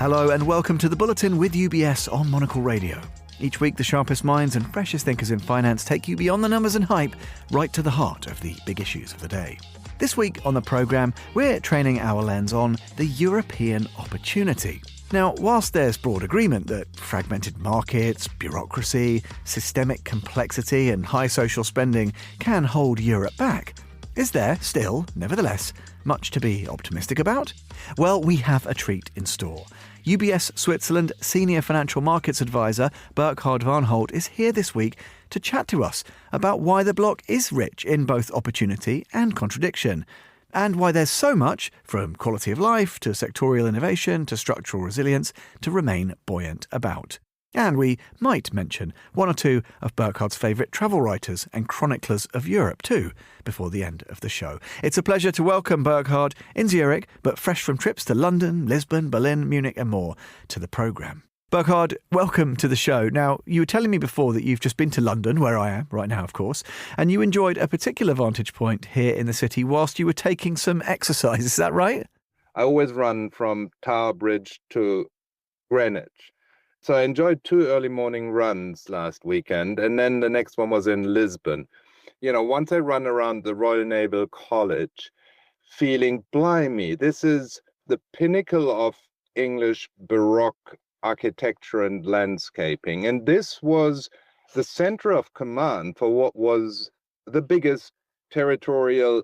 Hello and welcome to the Bulletin with UBS on Monocle Radio. Each week, the sharpest minds and freshest thinkers in finance take you beyond the numbers and hype, right to the heart of the big issues of the day. This week on the programme, we're training our lens on the European opportunity. Now, whilst there's broad agreement that fragmented markets, bureaucracy, systemic complexity and high social spending can hold Europe back, is there still, nevertheless, much to be optimistic about? Well, we have a treat in store. UBS Switzerland Senior Financial Markets Advisor Burkhard Varnholt is here this week to chat to us about why the bloc is rich in both opportunity and contradiction, and why there's so much, from quality of life to sectorial innovation to structural resilience, to remain buoyant about. And we might mention one or two of Burkhard's favourite travel writers and chroniclers of Europe too, before the end of the show. It's a pleasure to welcome Burkhard in Zurich, but fresh from trips to London, Lisbon, Berlin, Munich and more, to the programme. Burkhard, welcome to the show. Now, you were telling me before that you've just been to London, where I am right now, of course, and you enjoyed a particular vantage point here in the city whilst you were taking some exercise. Is that right? I always run from Tower Bridge to Greenwich. So I enjoyed 2 early morning runs last weekend, and then the next one was in Lisbon. You know, once I run around the Royal Naval College, feeling, blimey, this is the pinnacle of English Baroque architecture and landscaping. And this was the center of command for what was the biggest territorial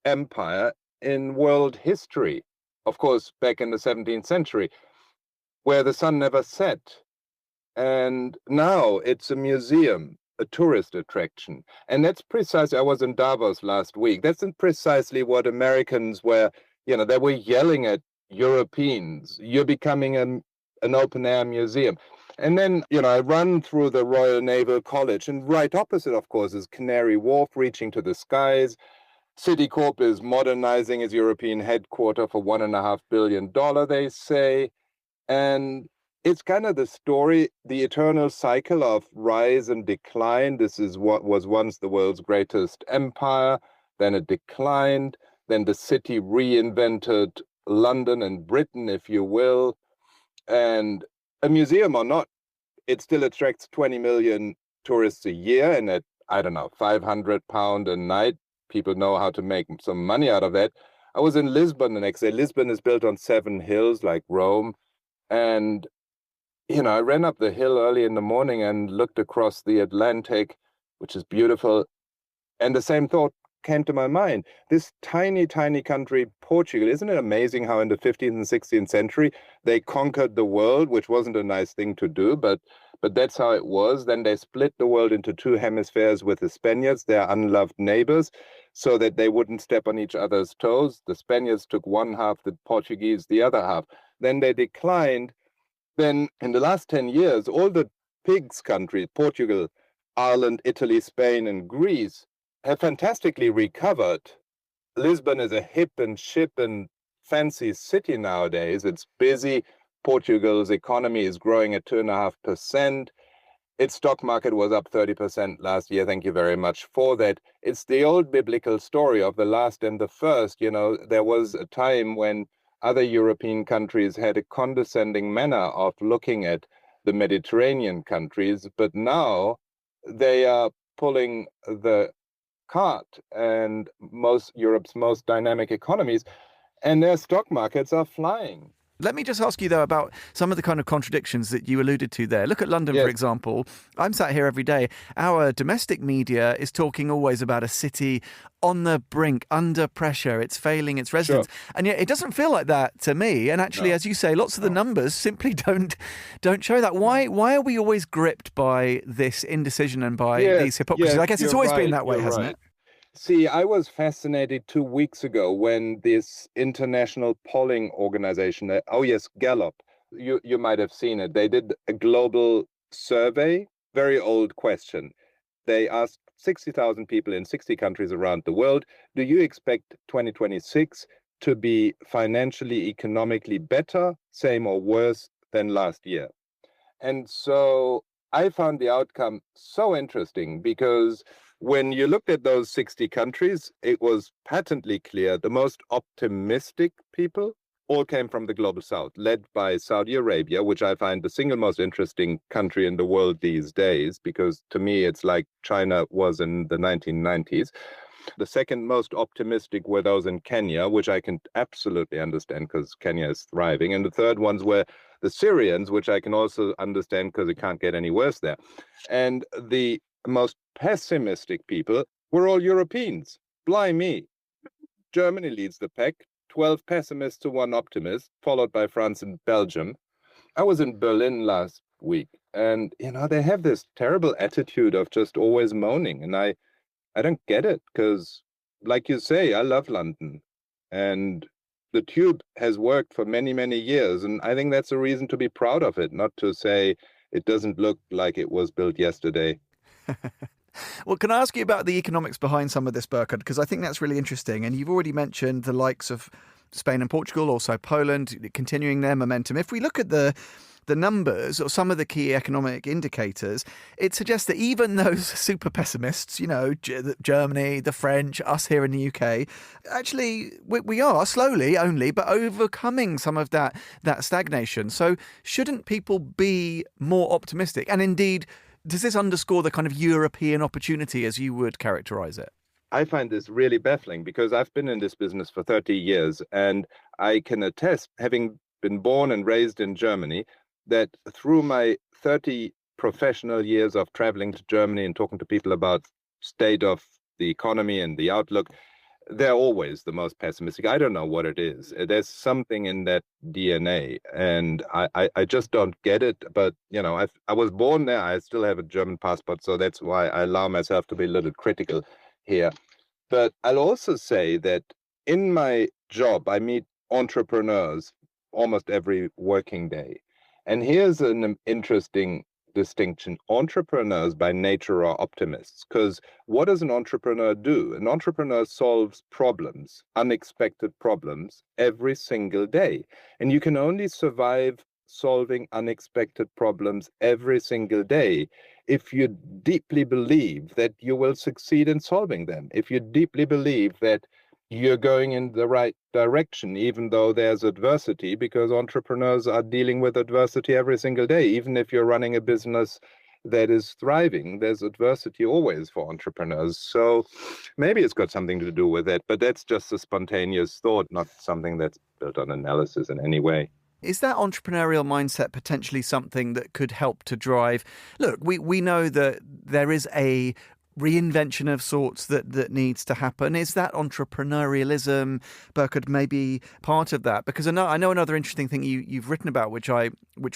empire in world history. Of course, back in the 17th century. Where the sun never set. And now it's a museum, a tourist attraction. And that's precisely, I was in Davos last week, that's precisely what Americans were, they were yelling at Europeans, you're becoming an open-air museum. And then, I run through the Royal Naval College, and right opposite, of course, is Canary Wharf reaching to the skies. Citicorp is modernizing its European headquarters for $1.5 billion, they say. And it's kind of the story, the eternal cycle of rise and decline. This is what was once the world's greatest empire, then it declined, then the city reinvented London and Britain, if you will. And a museum or not, it still attracts 20 million tourists a year, and at, £500 a night, people know how to make some money out of that. I was in Lisbon the next day. Lisbon is built on 7 hills like Rome. And, I ran up the hill early in the morning and looked across the Atlantic, which is beautiful. And the same thought came to my mind. This tiny, tiny country, Portugal, isn't it amazing how in the 15th and 16th century, they conquered the world, which wasn't a nice thing to do, but that's how it was. Then they split the world into 2 hemispheres with the Spaniards, their unloved neighbors, so that they wouldn't step on each other's toes. The Spaniards took one half, the Portuguese the other half. Then they declined. Then in the last 10 years, all the pigs countries, Portugal, Ireland, Italy, Spain, and Greece, have fantastically recovered. Lisbon is a hip and ship and fancy city nowadays. It's busy. Portugal's economy is growing at 2.5%. Its stock market was up 30% last year. Thank you very much for that. It's the old biblical story of the last and the first. There was a time when other European countries had a condescending manner of looking at the Mediterranean countries, but now they are pulling the cart, and Europe's most dynamic economies, and their stock markets are flying. Let me just ask you, though, about some of the kind of contradictions that you alluded to there. Look at London, Yes. For example. I'm sat here every day. Our domestic media is talking always about a city on the brink, under pressure. It's failing its residents. Sure. And yet it doesn't feel like that to me. And actually, as you say, lots of the numbers simply don't show that. Why are we always gripped by this indecision and by these hypocrisies? Yes, I guess it's always been that way, hasn't it? See, I was fascinated 2 weeks ago when this international polling organization, Gallup, you might have seen it. They did a global survey, very old question. They asked 60,000 people in 60 countries around the world, do you expect 2026 to be financially, economically better, same or worse than last year? And so I found the outcome so interesting because when you looked at those 60 countries, it was patently clear the most optimistic people all came from the global south, led by Saudi Arabia, which I find the single most interesting country in the world these days, because to me, it's like China was in the 1990s. The second most optimistic were those in Kenya, which I can absolutely understand because Kenya is thriving. And the third ones were the Syrians, which I can also understand because it can't get any worse there. And the most pessimistic people were all Europeans. Blimey. Germany leads the pack, 12 pessimists to 1 optimist, followed by France and Belgium. I was in Berlin last week, and, they have this terrible attitude of just always moaning. And I don't get it because, like you say, I love London. And the tube has worked for many, many years. And I think that's a reason to be proud of it, not to say it doesn't look like it was built yesterday. Well, can I ask you about the economics behind some of this, Burkhard? Because I think that's really interesting. And you've already mentioned the likes of Spain and Portugal, also Poland, continuing their momentum. If we look at the numbers or some of the key economic indicators, it suggests that even those super pessimists, Germany, the French, us here in the UK, actually we are slowly only, but overcoming some of that stagnation. So shouldn't people be more optimistic? And indeed, does this underscore the kind of European opportunity as you would characterize it? I find this really baffling because I've been in this business for 30 years and I can attest, having been born and raised in Germany, that through my 30 professional years of traveling to Germany and talking to people about state of the economy and the outlook, they're always the most pessimistic. I don't know what it is. There's something in that DNA, and I just don't get it. But, I was born there. I still have a German passport, so that's why I allow myself to be a little critical here. But I'll also say that in my job, I meet entrepreneurs almost every working day. And here's an interesting distinction. Entrepreneurs by nature are optimists, because what does an entrepreneur do? An entrepreneur solves problems, unexpected problems, every single day. And you can only survive solving unexpected problems every single day if you deeply believe that you will succeed in solving them, if you deeply believe that you're going in the right direction, even though there's adversity, because entrepreneurs are dealing with adversity every single day. Even if you're running a business that is thriving, there's adversity always for entrepreneurs. So maybe it's got something to do with it, but that's just a spontaneous thought, not something that's built on analysis in any way. Is that entrepreneurial mindset potentially something that could help to drive? Look, we know that there is a reinvention of sorts that needs to happen. Is that entrepreneurialism, Burkhard, maybe part of that? Because I know another interesting thing you've written about, which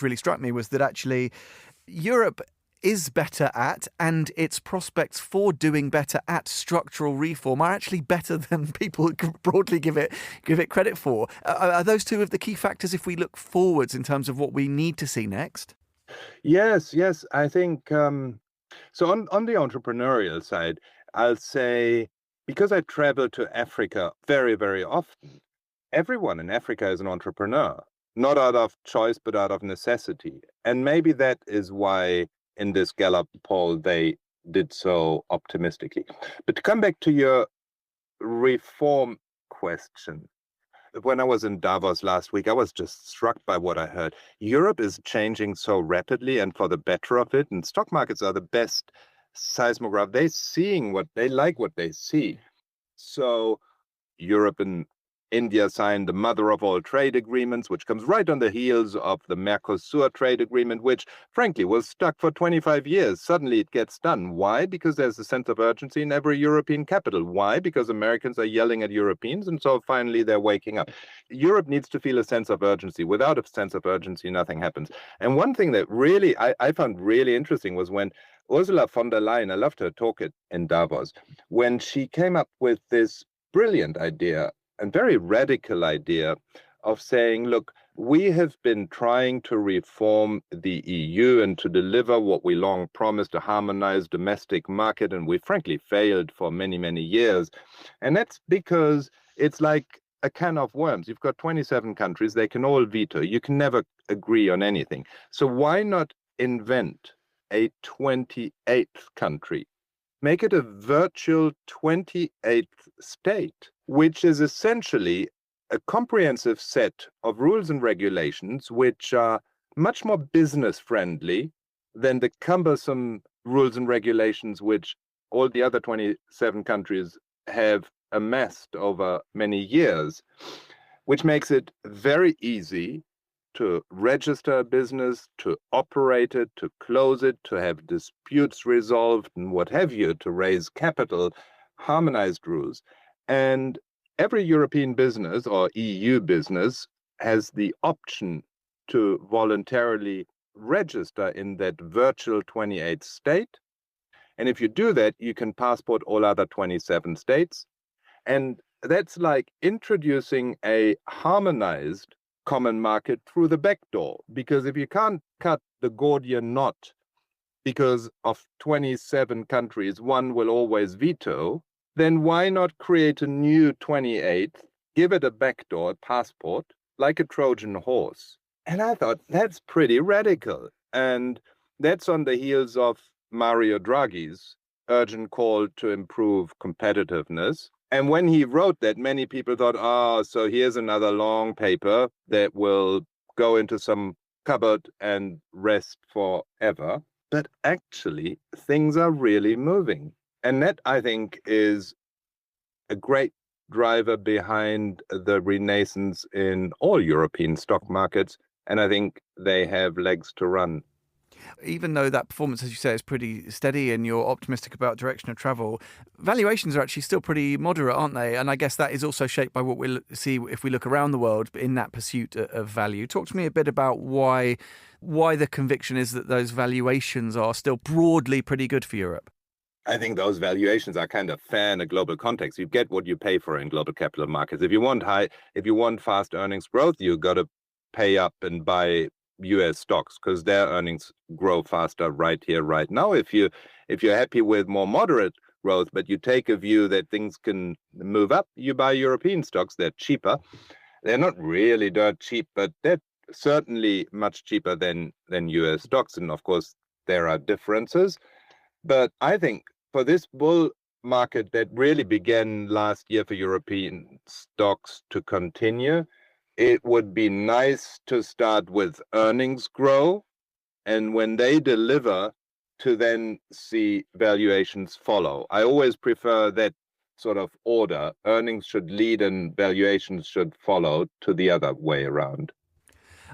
really struck me, was that actually Europe is better at, and its prospects for doing better at structural reform are actually better than people broadly give it credit for. Are those two of the key factors if we look forwards in terms of what we need to see next? Yes, I think so. On the entrepreneurial side, I'll say, because I travel to Africa very, very often, everyone in Africa is an entrepreneur, not out of choice, but out of necessity. And maybe that is why in this Gallup poll they did so optimistically. But to come back to your reform question, when I was in Davos last week, I was just struck by what I heard. Europe is changing so rapidly and for the better of it, and stock markets are the best seismograph. They're seeing what they like, what they see. So Europe and India signed the mother of all trade agreements, which comes right on the heels of the Mercosur trade agreement, which frankly was stuck for 25 years. Suddenly it gets done. Why? Because there's a sense of urgency in every European capital. Why? Because Americans are yelling at Europeans, and so finally they're waking up. Europe needs to feel a sense of urgency. Without a sense of urgency, nothing happens. And one thing that really I found really interesting was when Ursula von der Leyen, I loved her talk in Davos, when she came up with this brilliant idea, and very radical idea of saying, look, we have been trying to reform the EU and to deliver what we long promised, a harmonized domestic market, and we frankly failed for many, many years. And that's because it's like a can of worms. You've got 27 countries, they can all veto. You can never agree on anything. So why not invent a 28th country? Make it a virtual 28th state, which is essentially a comprehensive set of rules and regulations which are much more business friendly than the cumbersome rules and regulations which all the other 27 countries have amassed over many years, which makes it very easy to register a business, to operate it, to close it, to have disputes resolved and what have you, to raise capital, harmonized rules. And every European business or EU business has the option to voluntarily register in that virtual 28th state. And if you do that, you can passport all other 27 states. And that's like introducing a harmonized common market through the back door. Because if you can't cut the Gordian knot because of 27 countries, one will always veto, then why not create a new 28th, give it a backdoor passport, like a Trojan horse? And I thought, that's pretty radical. And that's on the heels of Mario Draghi's urgent call to improve competitiveness. And when he wrote that, many people thought, oh, so here's another long paper that will go into some cupboard and rest forever. But actually, things are really moving. And that, I think, is a great driver behind the renaissance in all European stock markets. And I think they have legs to run. Even though that performance, as you say, is pretty steady and you're optimistic about direction of travel, valuations are actually still pretty moderate, aren't they? And I guess that is also shaped by what we'll see if we look around the world in that pursuit of value. Talk to me a bit about why the conviction is that those valuations are still broadly pretty good for Europe. I think those valuations are kind of fair in a global context. You get what you pay for in global capital markets. If you want fast earnings growth, you got to pay up and buy US stocks because their earnings grow faster right here, right now. If you're happy with more moderate growth, but you take a view that things can move up, you buy European stocks. They're cheaper. They're not really dirt cheap, but they're certainly much cheaper than US stocks. And of course, there are differences. But I think for this bull market that really began last year for European stocks to continue, it would be nice to start with earnings grow, and when they deliver, to then see valuations follow. I always prefer that sort of order. Earnings should lead and valuations should follow, to the other way around.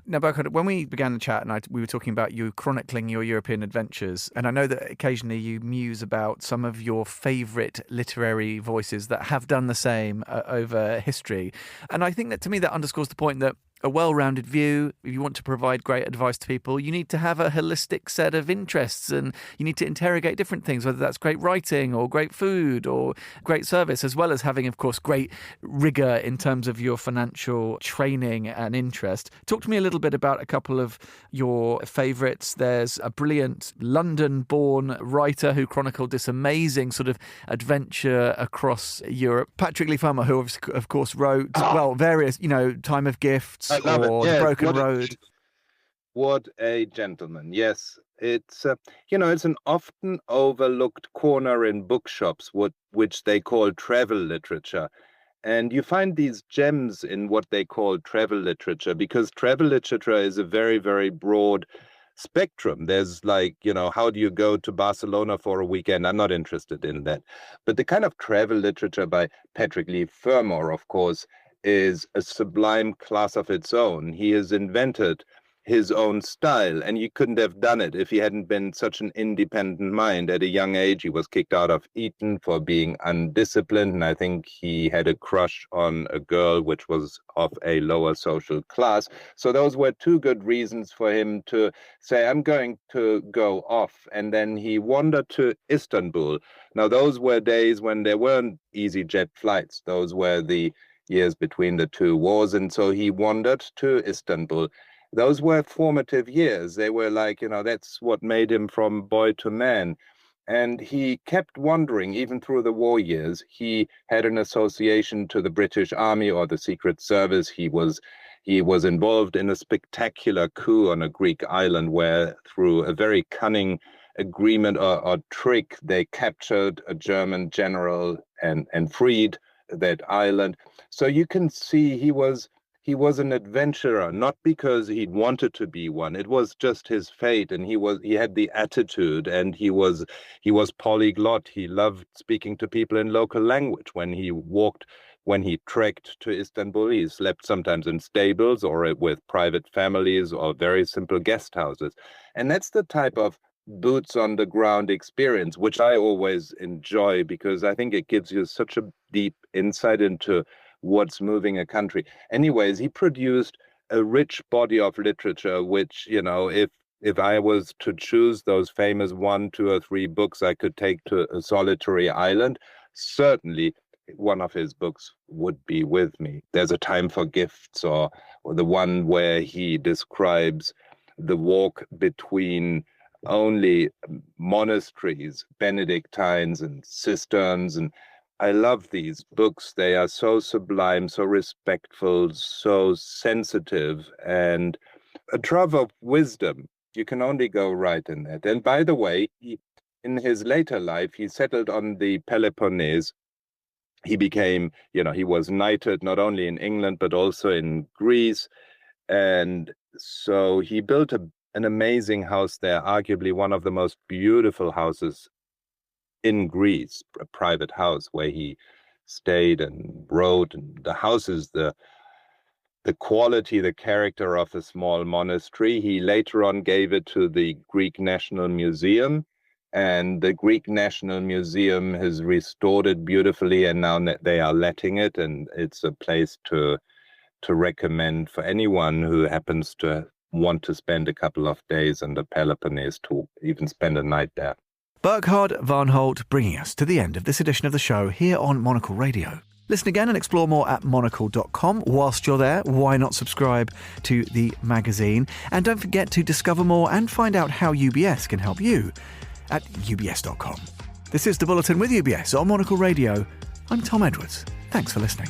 Now, Burkhard, when we began the chat, and we were talking about you chronicling your European adventures, and I know that occasionally you muse about some of your favourite literary voices that have done the same over history. And I think that, to me, that underscores the point that a well-rounded view, if you want to provide great advice to people, you need to have a holistic set of interests and you need to interrogate different things, whether that's great writing or great food or great service, as well as having, of course, great rigour in terms of your financial training and interest. Talk to me a little bit about a couple of your favourites. There's a brilliant London-born writer who chronicled this amazing sort of adventure across Europe, Patrick Leigh-Fermor, who of course wrote, various, Time of Gifts, or The Broken Road. What a gentleman. Yes, it's it's an often overlooked corner in bookshops, which they call travel literature. And you find these gems in what they call travel literature, because travel literature is a very, very broad spectrum. There's how do you go to Barcelona for a weekend? I'm not interested in that. But the kind of travel literature by Patrick Leigh-Fermor, of course, is a sublime class of its own. He has invented his own style, and he couldn't have done it if he hadn't been such an independent mind. At a young age, he was kicked out of Eton for being undisciplined, and I think he had a crush on a girl which was of a lower social class. So those were two good reasons for him to say, I'm going to go off. And then he wandered to Istanbul. Now, those were days when there weren't easy jet flights. Those were the years between the two wars, and so he wandered to Istanbul. Those were formative years. They were that's what made him from boy to man. And he kept wandering even through the war years. He had an association to the British Army or the Secret Service. He was involved in a spectacular coup on a Greek island where, through a very cunning agreement or trick, they captured a German general and freed that island. So you can see he was an adventurer, not because he wanted to be one. It was just his fate, and he had the attitude, and he was polyglot. He loved speaking to people in local language. When he trekked to Istanbul, he slept sometimes in stables or with private families or very simple guest houses. And that's the type of boots on the ground experience, which I always enjoy, because I think it gives you such a deep insight into what's moving a country. Anyways, he produced a rich body of literature, which, if I was to choose those famous 1, 2, or 3 books I could take to a solitary island, certainly one of his books would be with me. There's a Time for Gifts, or the one where he describes the walk between only monasteries, Benedictines and cisterns. And I love these books. They are so sublime, so respectful, so sensitive, and a trove of wisdom. You can only go right in that. And by the way, in his later life, he settled on the Peloponnese. He became, he was knighted not only in England, but also in Greece. And so he built an amazing house there, arguably one of the most beautiful houses in Greece, a private house where he stayed and wrote. And the house is the quality, the character of a small monastery. He later on gave it to the Greek National Museum, and the Greek National Museum has restored it beautifully, and now they are letting it, and it's a place to recommend for anyone who happens to want to spend a couple of days in the Peloponnese, to even spend a night there. Burkhard Varnholt bringing us to the end of this edition of the show here on Monocle Radio. Listen again and explore more at monocle.com. Whilst you're there, why not subscribe to the magazine? And don't forget to discover more and find out how UBS can help you at ubs.com. This is The Bulletin with UBS on Monocle Radio. I'm Tom Edwards. Thanks for listening.